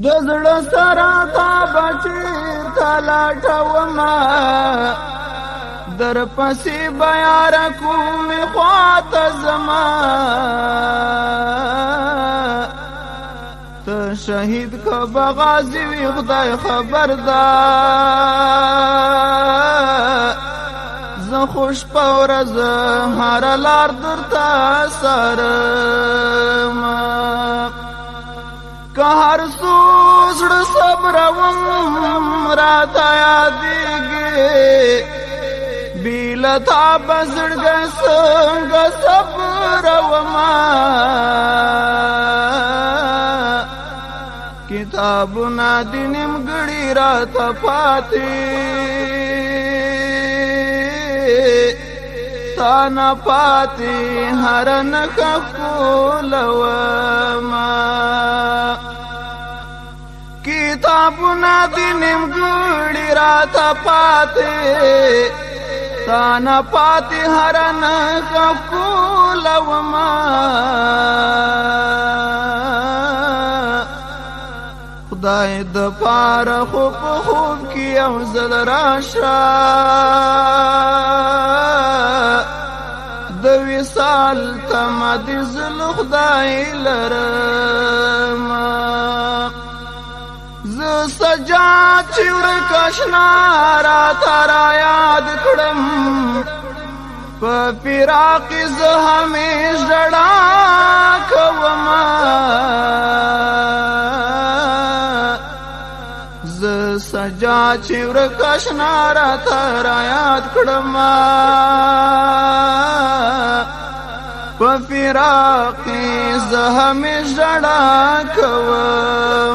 د زړه سره تا بچیر تلاټوما در پسې بیار کومې خواته زما ته شهید که بغازی وي خدای خبر ده زه خوش په ورځ هره لار درته څارم که هر څو زړه صبروم راته یادېږي بې له تا به زړګی څنګه صبرومه کتابونه د نیمګړي راته پاتې تا نه پاتې هره نښه ښکلومه کتابونه د نیمګړي راته پاتې تا نه پاتې هره نښه ښکلومه خدای د پاره خو په خوب کې یو ځل راشه د وصال تمه د زړه خدای لرم زه سجاد چې ورک اشنا راته رایاد کړم په فراق زه همیش ژړا کومه سجاد چې ورک اشنا راته رایاد کړم په فراق زه همیش ژړا کوم